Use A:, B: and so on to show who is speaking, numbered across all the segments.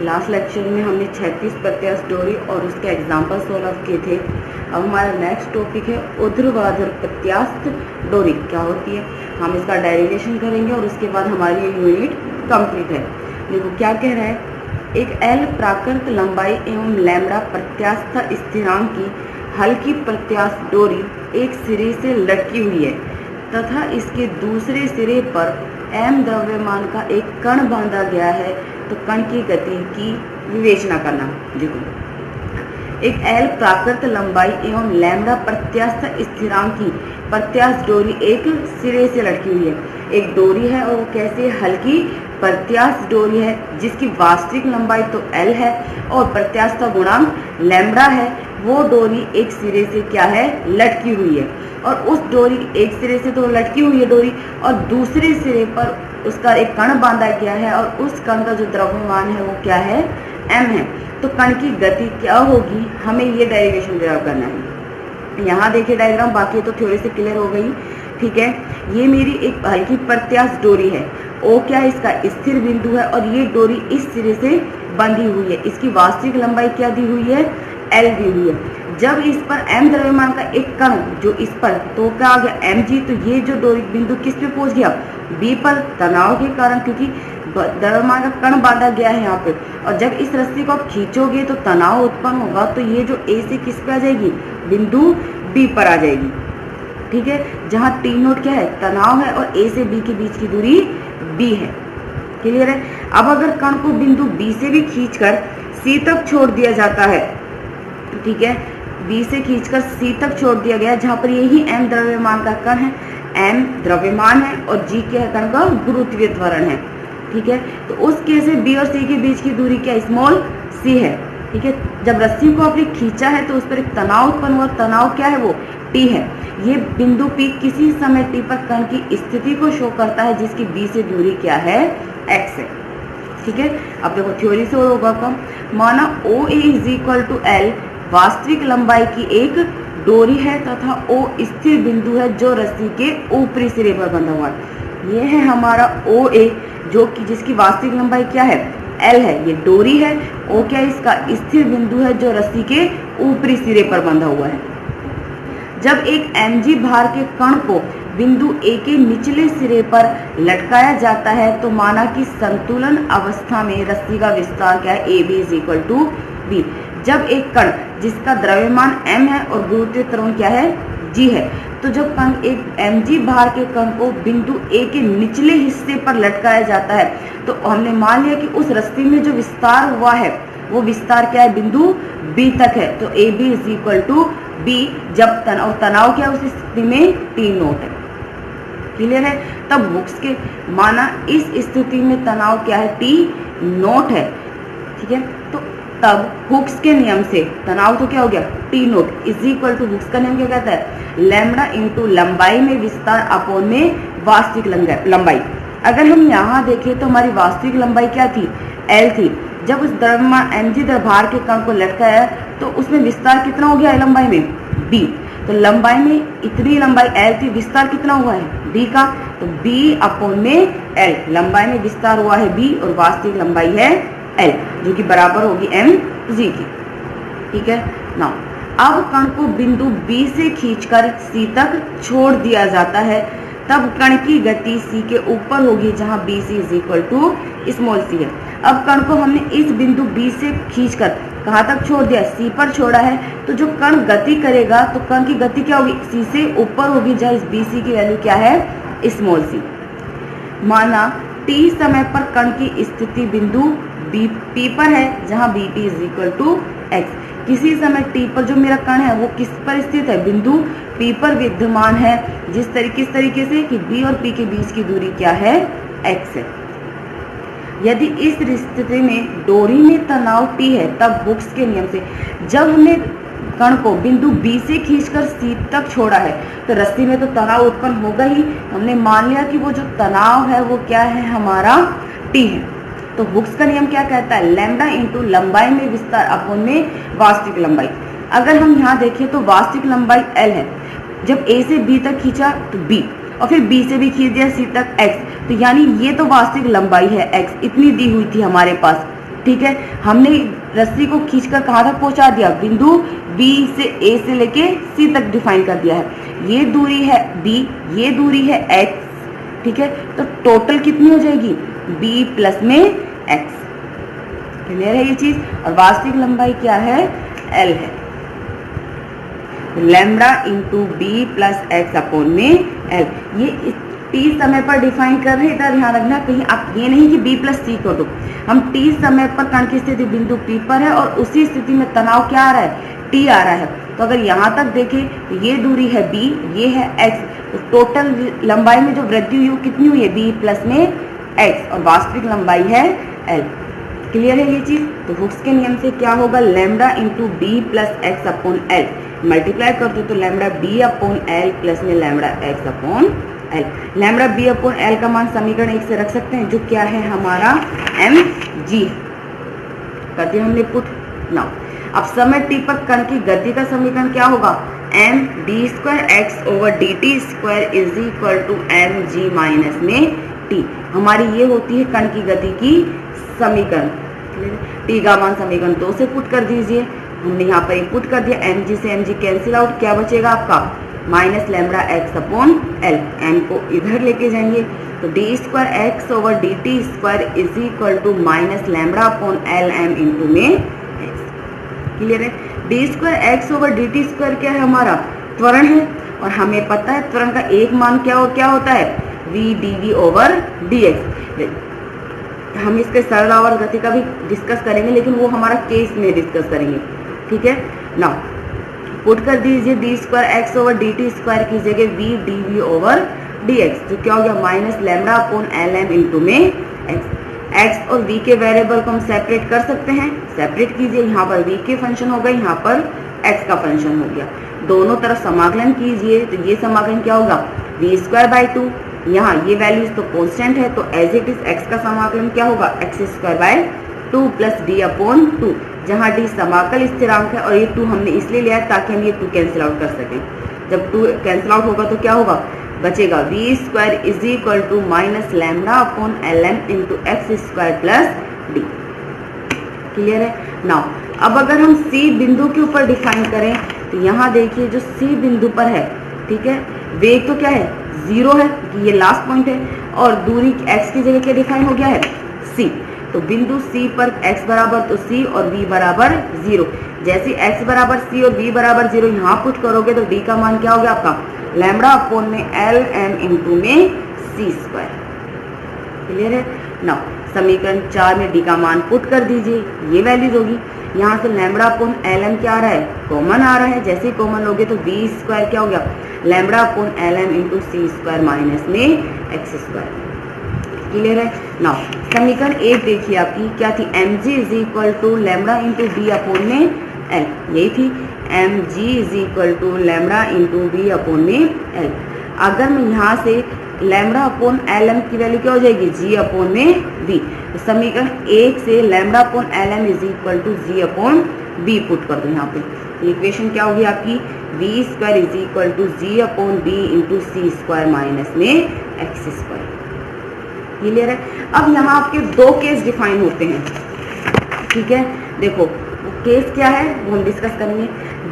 A: Last lecture में हमने 36 प्रत्यास्थ डोरी और उसके एग्जाम्पल सॉल्व किए थे। अब हमारा नेक्स्ट टॉपिक है ऊर्ध्वाधर प्रत्यास्थ डोरी क्या होती है। हम इसका डेरिवेशन करेंगे और उसके बाद हमारी ये यूनिट कंप्लीट है। देखो क्या कह रहा है, एक एल प्राकृत लंबाई एवं लैम्बडा प्रत्यास्थ स्थिरांक की हल्की प्रत्यास्थ डोरी एक सिरे से लटकी हुई है तथा इसके दूसरे सिरे पर एम द्रव्यमान का एक कण बांधा गया है, तो कण की गति की विवेचना करना। देखो, एक एल प्राकृत लंबाई एवं लैम्बडा प्रत्यास्थ स्थिरांक की प्रत्यास्थ डोरी एक सिरे से लटकी हुई है। एक डोरी है और वो कैसे हल्की प्रत्यास्थ डोरी है जिसकी वास्तविक लंबाई तो एल है और प्रत्यास्थ गुणांक लैम्बडा है। वो डोरी एक सिरे से क्या है, लटकी हुई है और उस डोरी एक सिरे से तो लटकी हुई है डोरी और दूसरे सिरे पर उसका एक कण बांधा गया है और उस कण का जो द्रव्यमान है वो क्या है, m है। तो कण की गति क्या होगी, हमें ये डेरिवेशन ड्राइव करना है। यहाँ देखिए डायग्राम, बाकी तो थ्योरी से क्लियर हो गई। ठीक है, ये मेरी एक हल्की प्रत्यास्थ डोरी है। ओ क्या है, इसका स्थिर बिंदु है और ये डोरी इस सिरे से बंधी हुई है। इसकी वास्तविक लंबाई क्या दी हुई है, एल दी हुई है। जब इस पर m द्रव्यमान का एक कण जो इस पर, तो क्या आ गया mg, तो ये जो डोरी बिंदु किस पे पहुंच गया, b पर, तनाव के कारण, क्योंकि द्रव्यमान का कण बांधा गया है यहाँ पे। और जब इस रस्सी को आप खींचोगे तो तनाव उत्पन्न होगा, तो ये जो a से किस पे आ जाएगी, बिंदु b पर आ जाएगी। ठीक है, जहाँ टी नोट क्या है, तनाव है और a से b के बीच की दूरी b है। क्लियर है। अब अगर कण को बिंदु b से भी खींचकर c तक छोड़ दिया जाता है, ठीक है, B से खींचकर C तक छोड़ दिया गया, जहां पर यही m द्रव्यमान का कण है, m द्रव्यमान है और g के कण का गुरुत्वीय त्वरण है। ठीक है, तो उस केस में B और C के बीच की दूरी क्या, स्मॉल c है। ठीक है, जब रस्सी को आपने खींचा है तो उस पर एक तनाव उत्पन्न हुआ, तनाव क्या है, वो T है। ये बिंदु P किसी समय T पर कण की स्थिति को शो करता है जिसकी B से दूरी क्या है, x है। ठीक है, अब देखो थ्योरी से और होगा कम। माना OA is equal to L वास्तविक लंबाई की एक डोरी है तथा O स्थिर बिंदु है जो रस्सी के ऊपरी सिरे पर बंधा हुआ है। ये है हमारा OA जो कि जिसकी वास्तविक लंबाई क्या है, L है। ये डोरी है, O क्या है, इसका स्थिर बिंदु है जो रस्सी के ऊपरी सिरे पर बंधा हुआ है। जब एक mg भार के कण को बिंदु A के निचले सिरे पर लटकाया जाता है तो माना कि संतुलन अवस्था में रस्सी का विस्तार क्या है, AB is equal to B। जब एक कण जिसका द्रव्यमान m है और गुरुत्वीय त्वरण क्या है, g है, तो जब कण एक mg भार के कण को बिंदु A के निचले हिस्से पर लटकाया जाता है तो हमने मान लिया कि उस रस्सी में जो विस्तार हुआ है वो विस्तार क्या है, बिंदु B तक है। तो AB is equal to B। जब तनाव क्या है उस स्थिति में T नोट है। क्लियर है। तब हुक्स के माना इस स्थिति में तनाव क्या है, T नोट है। ठीक है, तो तब हुक्स के नियम से तनाव तो क्या हो गया, T naught is equal to, Hooke's का नियम क्या कहता है, लैम्बडा इंटू लंबाई में विस्तार अपॉन में वास्तविक लंबाई। अगर हम यहाँ देखें तो हमारी वास्तविक लंबाई क्या थी, L थी। जब उस द्रव्यमान mg भार के कण को लटकाया तो उसमें विस्तार कितना हो गया है लंबाई में, B। तो लंबाई में इतनी लंबाई L थी, विस्तार कितना हुआ है, B का, तो B अपॉन में L। लंबाई में विस्तार हुआ है B और वास्तविक लंबाई है L जो कि बराबर होगी mg की। ठीक है ना। अब कण को बिंदु B से खींचकर C तक छोड़ दिया जाता है, तब कण की गति C के ऊपर होगी जहां BC is equal to small c है। अब कण को हमने इस बिंदु B से खींचकर कहाँ तक छोड़ दिया, C पर छोड़ा है, तो जो कण गति करेगा तो कण की गति क्या होगी, C से ऊपर होगी जहाँ इस BC की वैल्यू क्या है, स्मॉल c। माना t समय पर कण की स्थिति बिंदु P पर है जहां BP is equal to x। किसी समय t पर जो मेरा कण है वो किस पर स्थित है, बिंदु P पर विद्यमान है, किस तरीके से कि B और P के बीच की दूरी क्या है, x है। यदि इस स्थिति में डोरी में तनाव T है तब हुक्स के नियम से जब हमने कण को बिंदु B से खींचकर C तक छोड़ा है तो रस्सी में तो तनाव उत्पन्न होगा ही। हमने मान लिया कि वो जो तनाव है वो क्या है, हमारा T है। तो हुक्स का नियम क्या कहता है, लैम्बडा इंटू लंबाई में विस्तार अपॉन में वास्तविक लंबाई। अगर हम यहाँ देखें तो वास्तविक लंबाई L है, जब A से B तक खींचा तो B और फिर B से भी खींच दिया C तक x, तो यानी ये तो वास्तविक लंबाई है x, इतनी दी हुई थी हमारे पास। ठीक है, हमने रस्सी को खींचकर कहाँ तक पहुंचा दिया, बिंदु B से A से लेके C तक डिफाइन कर दिया है। ये दूरी है B, ये दूरी है X, ठीक है, तो टोटल कितनी हो जाएगी, B प्लस में X। क्लियर है ये चीज। और वास्तविक लंबाई क्या है, L है, lambda into b plus x upon में L। ये t समय पर डिफाइन कर रहे हैं, इधर ध्यान रखना, कहीं आप ये नहीं कि b प्लस सी कर दो। हम t समय पर कण की स्थिति बिंदु P पर है और उसी स्थिति में तनाव क्या आ रहा है, t आ रहा है। तो अगर यहाँ तक देखें तो ये दूरी है b, ये है x, तो टोटल लंबाई में जो वृद्धि हुई वो कितनी हुई है, b प्लस में x, और वास्तविक लंबाई है L। क्लियर है ये चीज। तो हुक्स के नियम से क्या होगा, lambda into b plus x upon l, multiply कर दो तो lambda b upon l plus में lambda x upon l. Lambda b upon l का मान समीकरण 1 से रख सकते हैं, जो क्या है हमारा एम जी। कर दिया हमने पुट। नाउ अब समय टी पर कण की गति का समीकरण क्या होगा, m d square x over d t square is equal to m g minus में टी। हमारी ये होती है कण की गति की समीकरण। टी का मान समीकरण 2 से पुट कर दीजिए। हमने यहाँ पर पुट कर दिया, एम जी से एम जी कैंसिल आउट, क्या बचेगा आपका, minus lambda x upon L. M को इधर लेके जाएंगे तो d square x over d t square is equal to minus lambda upon L m into में एक्स। क्लियर है। D square x over d t square क्या है, हमारा त्वरण है, और हमें पता है त्वरण का एक मान क्या होता है, v d v over d x. हम इसके सरल आवर्त गति का भी डिस्कस करेंगे, लेकिन वो हमारा केस में डिस्कस करेंगे, ठीक है। नाउ पुट कर दीजिए d square x over d t square की जगह v d v over d x, जो क्या हो गया minus lambda upon L m into में एक्स। एक्स और वी के वेरिएबल को हम सेपरेट कर सकते हैं, सेपरेट कीजिए। यहाँ पर वी के फंक्शन हो गए, यहाँ पर एक्स का फंक्शन हो गया। दोनों तरफ समाकलन कीजिए तो ये समाकलन क्या होगा, वी स्क्वायर बाई 2। यहाँ ये वैल्यूज तो कांस्टेंट है, तो एज इट इज एक्स का समाकलन क्या होगा, x square by 2 plus D upon 2, जहाँ डी समाकल स्थिरांक है और ये 2 हमने इसलिए लिया है ताकि हम ये 2 कैंसिल आउट कर सकें। जब 2 कैंसिल आउट होगा तो क्या होगा, बचेगा v square is equal to minus lambda upon L m into x square plus d. Clear है। नाउ अब अगर हम सी बिंदु के ऊपर डिफाइन करें तो यहाँ देखिए जो सी बिंदु पर है, ठीक है, वेग तो क्या है, 0 है, ये लास्ट पॉइंट है, और दूरी x की जगह क्या डिफाइन हो गया है, c। तो बिंदु c पर x बराबर तो c और v बराबर 0। जैसे x बराबर c और v बराबर 0 यहाँ पुट करोगे तो d का मान क्या हो गया आपका, लैम्बडा अपॉन में एल एम इंटू में c स्क्वायर। क्लियर है। नाउ समीकरण 4 में d का मान पुट कर दीजिए, ये वैल्यूज होगी। यहाँ से लैम्बडा अपॉन एल एम क्या आ रहा है, कॉमन आ रहा है। जैसे ही कॉमन लोगे तो वी स्क्वायर क्या हो गया, lambda upon L m into c square minus में एक्स स्क्वायर। क्लियर है। नाउ समीकरण 1 देखिए आपकी क्या थी, m g is equal to lambda into b upon में एल, यही थी, m g is equal to lambda into b upon में एल। अगर मैं यहाँ से लैम्बडा अपॉन एल एम की वैल्यू क्या हो जाएगी, जी अपॉन में वी, तो समीकरण 1 से lambda upon L m is equal to g upon b put कर दो। यहाँ पे इक्वेशन क्या होगी आपकी, v square is equal to g upon b into c square minus में एक्स स्क्वायर। क्लियर है। अब यहाँ आपके 2 केस डिफाइन होते हैं, ठीक है। देखो केस क्या है वो हम डिस्कस करेंगे।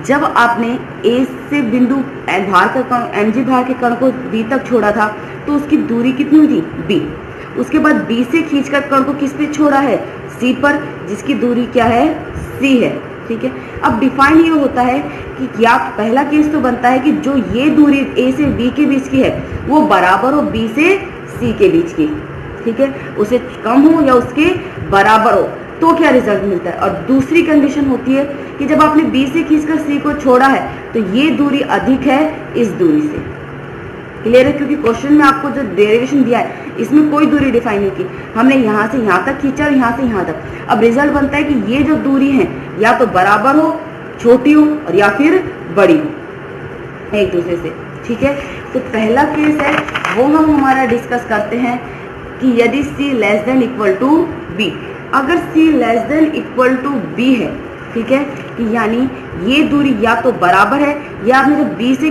A: जब आपने ए से बिंदु भार का कण, एम जी भार के कण को बी तक छोड़ा था तो उसकी दूरी कितनी हुई थी, बी। उसके बाद बी से खींचकर कण को किस पे छोड़ा है, सी पर, जिसकी दूरी क्या है, सी है, ठीक है। अब डिफाइन ये होता है कि या पहला केस तो बनता है कि जो ये दूरी ए से बी के बीच की है वो बराबर हो बी से सी के बीच की, ठीक है, उसे कम हो या उसके बराबर हो, तो क्या रिजल्ट मिलता है। और दूसरी कंडीशन होती है कि जब आपने बी से खींचकर सी को छोड़ा है तो ये दूरी अधिक है इस दूरी से। क्लियर है, क्योंकि क्वेश्चन में आपको जो डेरिवेशन दिया है इसमें कोई दूरी डिफाइन नहीं की, हमने यहाँ से यहाँ तक खींचा और यहाँ से यहाँ तक। अब रिजल्ट बनता है कि ये जो दूरी है या तो बराबर हो, छोटी हो, और या फिर बड़ी हो एक दूसरे से, ठीक है। तो पहला केस है वो हम हमारा डिस्कस करते हैं कि यदि c less than equal to b, अगर c less than equal to b है, ठीक है, कि यानी ये दूरी या तो बराबर है या आपने जो b से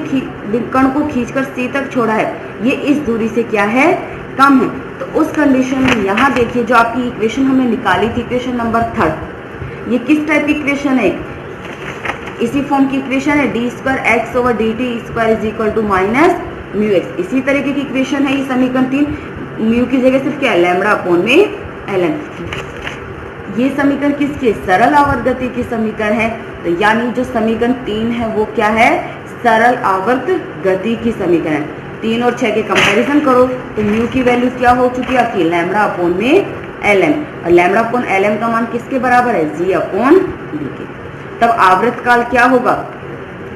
A: कण को खींचकर c तक छोड़ा है ये इस दूरी से क्या है, कम है, तो उस कंडीशन में यहाँ देखिए जो आपकी इक्वेशन हमने निकाली थी, इक्वेशन नंबर 3, ये किस टाइप की इक्वेशन है? इसी फॉर्म की इक्वेशन है, d square x over d t square is equal to minus mu x. इसी तरीके की इक्वेशन है ये समीकरण 3, म्यू की जगह सिर्फ क्या है, लैम्बडा अपॉन में एल एन। ये समीकरण किसकी? सरल आवर्त गति की समीकरण है। तो यानी जो समीकरण 3 है वो क्या है? सरल आवर्त गति की समीकरण है। 3 और 6 के कंपैरिजन करो तो म्यू की वैल्यू क्या हो चुकी है आपकी? लैम्बडा अपॉन में एल एम। और लैम्बडा अपॉन एल एम का मान किसके बराबर है? जी अपॉन बी के। तब आवर्त काल क्या होगा?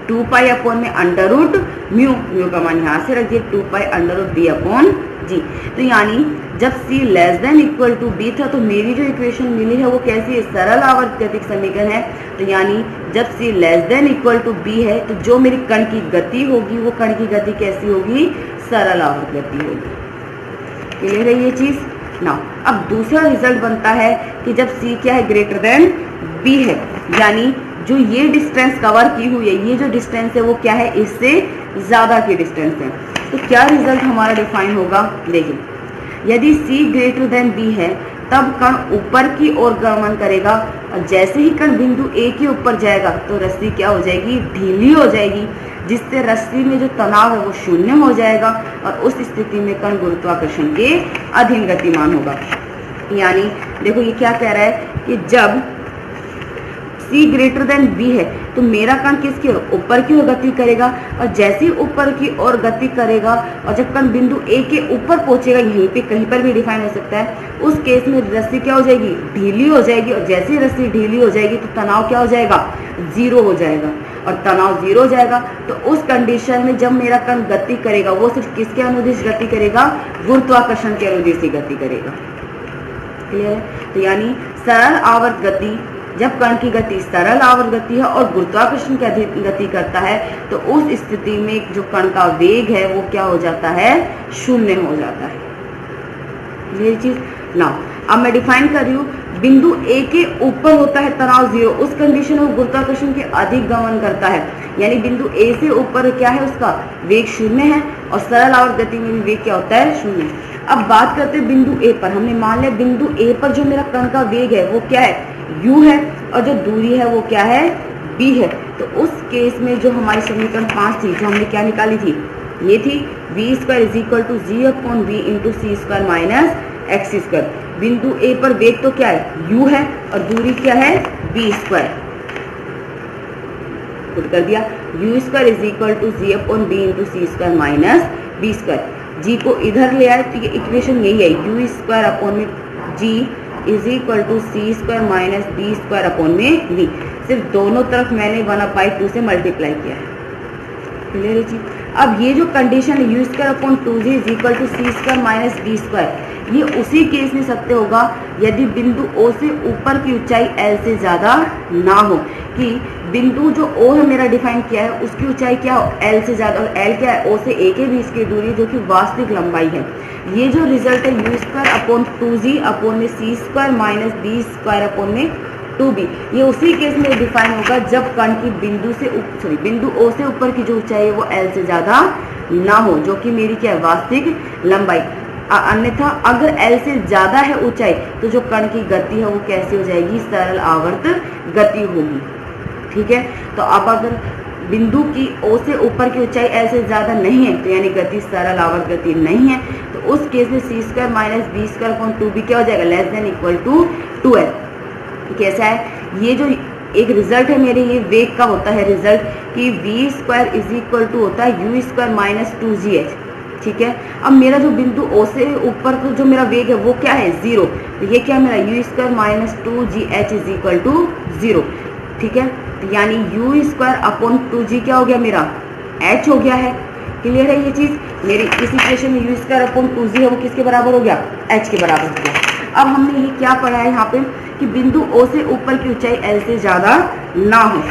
A: 2 पाई अपॉन में अंडर रूट म्यू, म्यू का मान यहाँ से रखिए 2 pi under root b upon g. तो यानी जब c less than equal to b था तो मेरी जो इक्वेशन मिली है वो कैसी है? सरल आवर्त गति समीकरण है। तो यानी जब c less than equal to b है तो जो मेरी कण की गति होगी वो कण की गति कैसी होगी? सरल आवर्त गति होगी। क्लियर है ये चीज ना? अब दूसरा रिजल्ट बनता है कि जब c क्या है? ग्रेटर देन b है, यानी जो ये डिस्टेंस कवर की हुई है, ये जो डिस्टेंस है वो क्या है? इससे ज्यादा की डिस्टेंस है। तो क्या रिजल्ट हमारा डिफाइन होगा? देखिए, यदि c ग्रेटर देन b है तब कण ऊपर की ओर गमन करेगा और जैसे ही कण बिंदु a के ऊपर जाएगा तो रस्सी क्या हो जाएगी? ढीली हो जाएगी, जिससे रस्सी में जो तनाव है वो शून्य हो जाएगा और उस स्थिति में कण गुरुत्वाकर्षण के अधीन गतिमान होगा। यानी देखो ये क्या कह रहा है कि जब c ग्रेटर देन b है तो मेरा कण किसकी ओर? ऊपर की ओर गति करेगा और जैसे ही ऊपर की ओर गति करेगा और जब कण बिंदु a के ऊपर पहुंचेगा, यहीं पे कहीं पर भी डिफाइन हो सकता है, उस केस में रस्सी क्या हो जाएगी? ढीली हो जाएगी और जैसे ही रस्सी ढीली हो जाएगी तो तनाव क्या हो जाएगा? 0 हो जाएगा। और तनाव 0 हो जाएगा तो उस कंडीशन में जब मेरा कण गति करेगा वो सिर्फ किसके अनुदिश गति करेगा? गुरुत्वाकर्षण के अनुदिश ही गति करेगा। क्लियर है? तो यानी सरल आवर्त गति, जब कण की गति सरल आवर्त गति है और गुरुत्वाकर्षण की अधीन गति करता है तो उस स्थिति में जो कण का वेग है वो क्या हो जाता है? शून्य हो जाता है। ये चीज ना अब मैं डिफाइन कर रही हूँ, बिंदु A के ऊपर होता है तनाव 0, उस कंडीशन में गुरुत्वाकर्षण के अधिक गमन करता है, यानी बिंदु A से ऊपर क्या है? उसका वेग शून्य है और सरल आवर्त गति में भी वेग क्या होता है? शून्य। अब बात करते हैं बिंदु A पर। हमने मान लिया बिंदु A पर जो मेरा कण का वेग है वो क्या है? u है और जो दूरी है वो क्या है? b है। तो उस केस में जो हमारी समीकरण 5 थी, जो हमने क्या निकाली थी? ये थी v square is equal to g upon b into c square minus x square. बिंदु A पर वेग तो क्या है? u है और दूरी क्या है? b square. पुट कर दिया, u square is equal to g upon b into c square minus b square. g को इधर ले आए तो ये इक्वेशन यही है, u स्क्वायर अपॉन में g is equal to c square minus b square upon में v। सिर्फ दोनों तरफ मैंने 1/2 से मल्टीप्लाई किया है। क्लियर है जी? अब ये जो कंडीशन है u square upon 2g is equal to c square minus b square, ये उसी केस में सत्य होगा यदि बिंदु O से ऊपर की ऊंचाई L से ज्यादा ना हो। कि बिंदु जो O है मेरा डिफाइन किया है उसकी ऊंचाई क्या हो? L से ज्यादा। और L क्या है? O से A के बीच की दूरी जो कि वास्तविक लंबाई है। ये जो रिजल्ट है u square upon 2g upon में c square minus b square upon में 2b, ये उसी केस में डिफाइन होगा जब कण की बिंदु O से ऊपर की जो ऊंचाई है वो L से ज्यादा ना हो, जो कि मेरी क्या है? वास्तविक लंबाई। अन्यथा अगर L से ज्यादा है ऊंचाई तो जो कण की गति है वो कैसी हो जाएगी? सरल आवर्त गति होगी। ठीक है? तो अब अगर बिंदु की O से ऊपर की ऊंचाई L से ज्यादा नहीं है तो यानी गति सरल आवर्त गति नहीं है, तो उस केस में c square minus b square upon 2b क्या हो जाएगा? Less than equal to 2l। कैसा है? ये जो एक रिजल्ट है मेरे, ये वेग का होता है रिजल्ट कि v square is equal to होता है u स्क्वायर माइनस 2gh। ठीक है? अब मेरा जो बिंदु O से ऊपर का जो मेरा वेग है वो क्या है? 0। तो ये क्या मेरा u square minus 2gh is equal to 0। ठीक है? तो यानी u स्क्वायर अपॉन 2g क्या हो गया? मेरा h हो गया है। क्लियर है ये चीज? मेरी इस इक्वेशन में u स्क्वायर अपॉन 2g है वो किसके बराबर हो गया? h के बराबर हो गया। अब हमने ये क्या पढ़ा है यहाँ पे कि बिंदु O से ऊपर की ऊंचाई L से ज्यादा ना हो।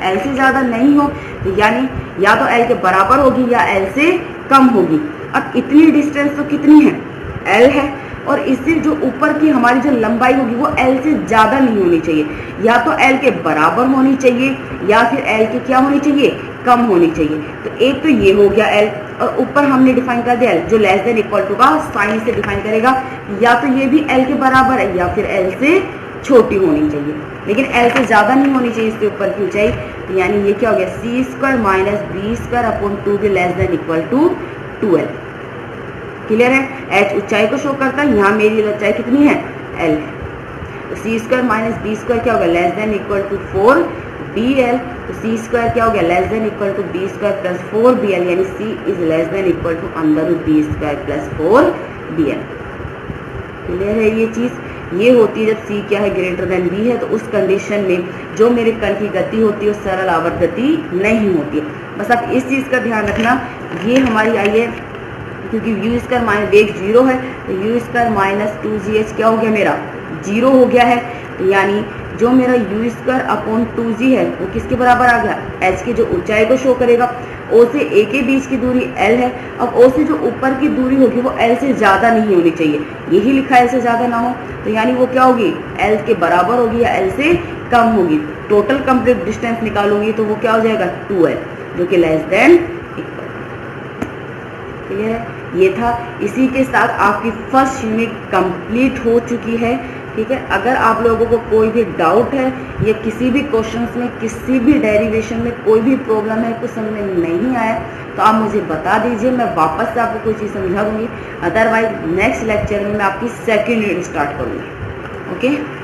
A: L से ज्यादा नहीं हो तो यानी या तो L के बराबर होगी या L से कम होगी। अब इतनी डिस्टेंस तो कितनी है? L है और इससे जो ऊपर की हमारी जो लंबाई होगी वो L से ज्यादा नहीं होनी चाहिए, या तो L के बराबर होनी चाहिए या फिर L के क्या होनी चाहिए? कम होनी चाहिए। तो एक तो ये हो गया एल, और ऊपर हमने डिफाइन कर दिया एल, जो लेस देन इक्वल टू का साइन से डिफाइन करेगा, या तो ये भी एल के बराबर है या फिर एल से छोटी होनी चाहिए, लेकिन एल से ज्यादा नहीं होनी चाहिए, इसके ऊपर की ऊंचाई। तो यानी ये क्या हो गया, c square minus b square upon 2 के less than equal to 2l। Clear है, एच ऊंचाई को शो करता है, यहाँ मेरी ऊंचाई कितनी है, एल है। तो सी स्क्वायर माइनस बी स्क्वायर क्या होगा, less than equal to 4bl। तो सी स्क्वायर क्या हो गया, less than equal to b square plus 4bl, यानी c is less than equal to under root b square plus 4bl। Clear है ये चीज। ये होती है जब सी क्या है, ग्रेटर देन बी है, तो उस कंडीशन में जो मेरे कण की गति होती है वो सरल आवर्त गति नहीं होती है। बस आप इस चीज का ध्यान रखना। ये हमारी आई है क्योंकि यू स्क्वायर माइनस वेग 0 है, तो यू स्क्वायर माइनस 2gh क्या हो गया, मेरा 0 हो गया है। तो यानी जो मेरा यू स्क्वायर अपॉन 2g है वो किसके बराबर आ गया, एच की जो ऊंचाई को शो करेगा। ओ से ए के बीच की दूरी एल है, अब ओ से जो ऊपर की दूरी होगी वो एल से ज्यादा नहीं होनी चाहिए, यही लिखा है एल से ज्यादा ना हो, तो यानी वो क्या होगी, एल के बराबर होगी या एल से कम होगी। टोटल कंप्लीट डिस्टेंस निकालूंगी तो वो क्या हो जाएगा, 2l, जो कि लेस देन इक्वल। क्लियर है, ये था। इसी के साथ आपकी फर्स्ट यूनिट कंप्लीट हो चुकी है। ठीक है, अगर आप लोगों को कोई भी डाउट है या किसी भी क्वेश्चंस में, किसी भी डेरिवेशन में कोई भी प्रॉब्लम है, कुछ समझ में नहीं आया, तो आप मुझे बता दीजिए, मैं वापस से आपको कोई चीज़ समझा दूंगी। अदरवाइज नेक्स्ट लेक्चर में मैं आपकी सेकेंड यूनिट स्टार्ट करूँगी। ओके।